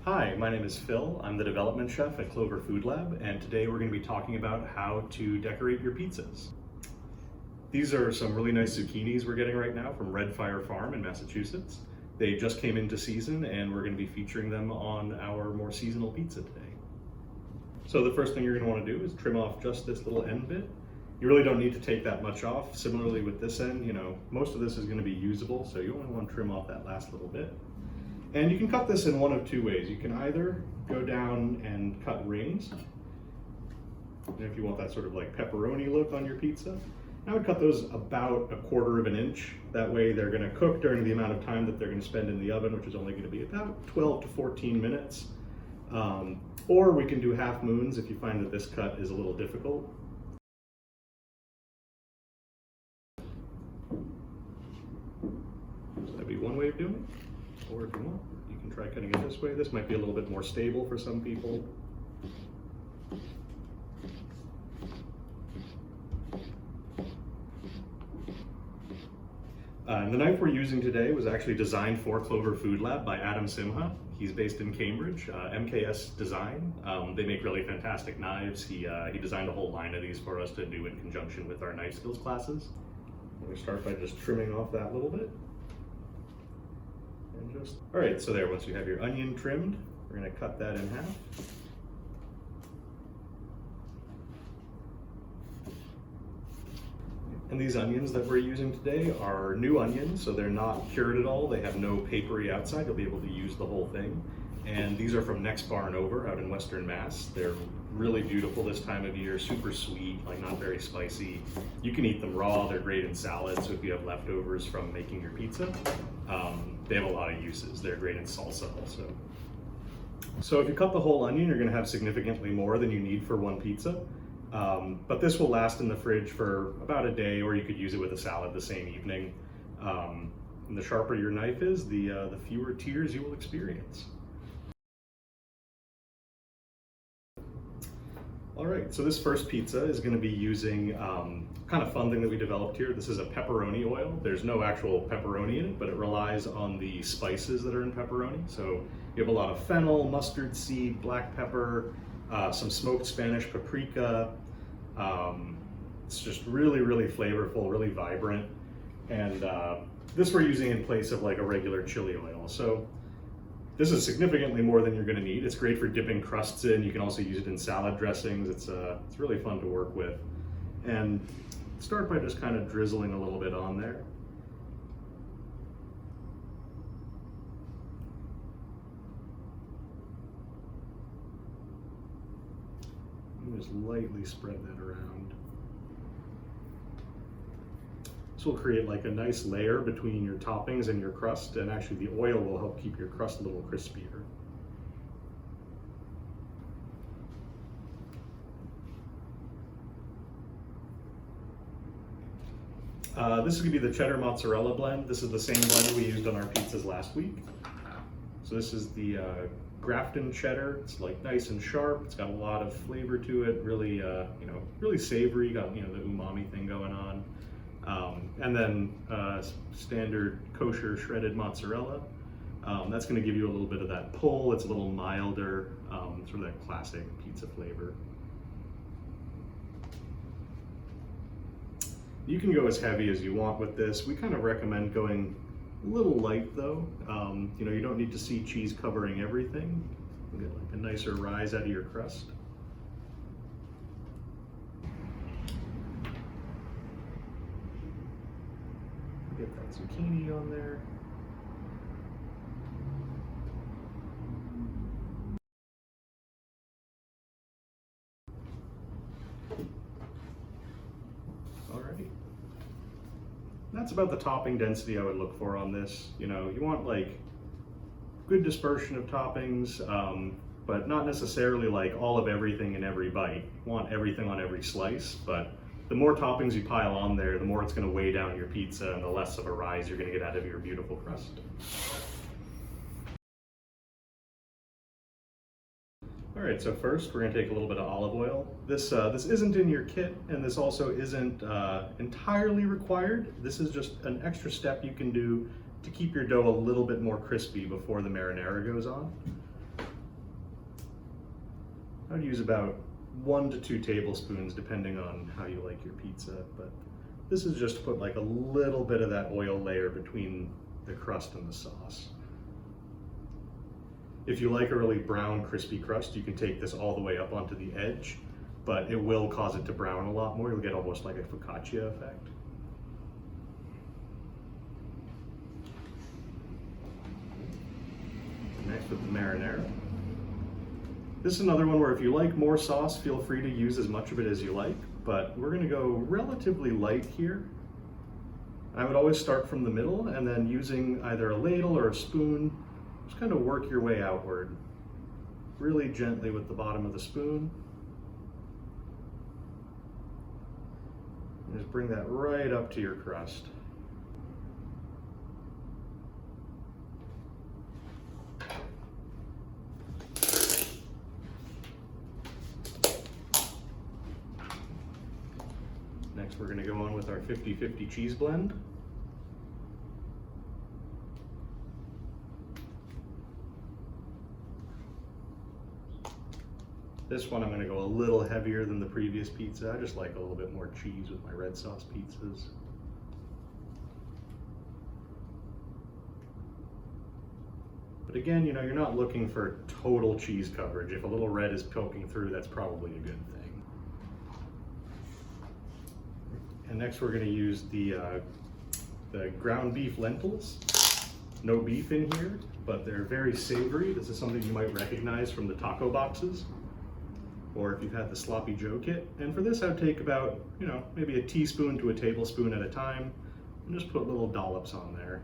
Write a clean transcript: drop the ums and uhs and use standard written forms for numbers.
Hi, my name is Phil. I'm the development chef at Clover Food Lab, and today we're going to be talking about how to decorate your pizzas. These are some really nice zucchinis we're getting right now from Red Fire Farm in Massachusetts. They just came into season, and we're going to be featuring them on our more seasonal pizza today. So the first thing you're going to want to do is trim off just this little end bit. You really don't need to take that much off. Similarly with this end, most of this is going to be usable, so you only want to trim off that last little bit. And you can cut this in one of two ways. You can either go down and cut rings, if you want that sort of like pepperoni look on your pizza. I would cut those about 1/4 of an inch. That way they're going to cook during the amount of time that they're going to spend in the oven, which is only going to be about 12 to 14 minutes. Or we can do half moons if you find that this cut is a little difficult. So that'd be one way of doing it. Or if you want, you can try cutting it this way. This might be a little bit more stable for some people. And the knife we're using today was actually designed for Clover Food Lab by Adam Simha. He's based in Cambridge, MKS Design. They make really fantastic knives. He designed a whole line of these for us to do in conjunction with our knife skills classes. We start by just trimming off that little bit. All right, so there, once you have your onion trimmed, we're going to cut that in half. And these onions that we're using today are new onions, so they're not cured at all. They have no papery outside. You'll be able to use the whole thing. And these are from Next Barn Over out in Western Mass. They're really beautiful this time of year, super sweet, like not very spicy. You can eat them raw, they're great in salad, so if you have leftovers from making your pizza, they have a lot of uses. They're great in salsa also. So if you cut the whole onion, you're gonna have significantly more than you need for one pizza. But this will last in the fridge for about a day, or you could use it with a salad the same evening. And the sharper your knife is, the fewer tears you will experience. All right, so this first pizza is going to be using kind of fun thing that we developed here. This is a pepperoni oil. There's no actual pepperoni in it, but it relies on the spices that are in pepperoni. So you have a lot of fennel, mustard seed, black pepper, some smoked Spanish paprika. It's just really, really flavorful, really vibrant. And this we're using in place of like a regular chili oil. So this is significantly more than you're going to need. It's great for dipping crusts in. You can also use it in salad dressings. It's really fun to work with. And start by just kind of drizzling a little bit on there. And just lightly spread that around. This will create like a nice layer between your toppings and your crust, and actually the oil will help keep your crust a little crispier. This is going to be the cheddar mozzarella blend. This is the same blend we used on our pizzas last week. So this is the Grafton cheddar. It's like nice and sharp. It's got a lot of flavor to it. Really, really savory. Got the umami thing going on. And then standard kosher shredded mozzarella. That's going to give you a little bit of that pull. It's a little milder, sort of that classic pizza flavor. You can go as heavy as you want with this. We kind of recommend going a little light though. You don't need to see cheese covering everything. You get like a nicer rise out of your crust. Get that zucchini on there. Alrighty. That's about the topping density I would look for on this. You want like good dispersion of toppings, but not necessarily like all of everything in every bite. You want everything on every slice, but the more toppings you pile on there, the more it's going to weigh down your pizza and the less of a rise you're going to get out of your beautiful crust. All right, so first we're going to take a little bit of olive oil. This isn't in your kit, and this also isn't entirely required. This is just an extra step you can do to keep your dough a little bit more crispy before the marinara goes on. I would use about 1 to 2 tablespoons depending on how you like your pizza, but this is just to put like a little bit of that oil layer between the crust and the sauce. If you like a really brown, crispy crust, you can take this all the way up onto the edge, but it will cause it to brown a lot more. You'll get almost like a focaccia effect. Next with the marinara. This is another one where if you like more sauce, feel free to use as much of it as you like, but we're gonna go relatively light here. I would always start from the middle and then using either a ladle or a spoon, just kind of work your way outward. Really gently with the bottom of the spoon. And just bring that right up to your crust. Next, we're going to go on with our 50-50 cheese blend. This one I'm going to go a little heavier than the previous pizza. I just like a little bit more cheese with my red sauce pizzas. But again, you know, you're not looking for total cheese coverage. If a little red is poking through, that's probably a good thing. And next we're going to use the ground beef lentils. No beef in here, but they're very savory. This is something you might recognize from the taco boxes, or if you've had the sloppy Joe kit. And for this, I would take about, maybe a teaspoon to a tablespoon at a time, and just put little dollops on there.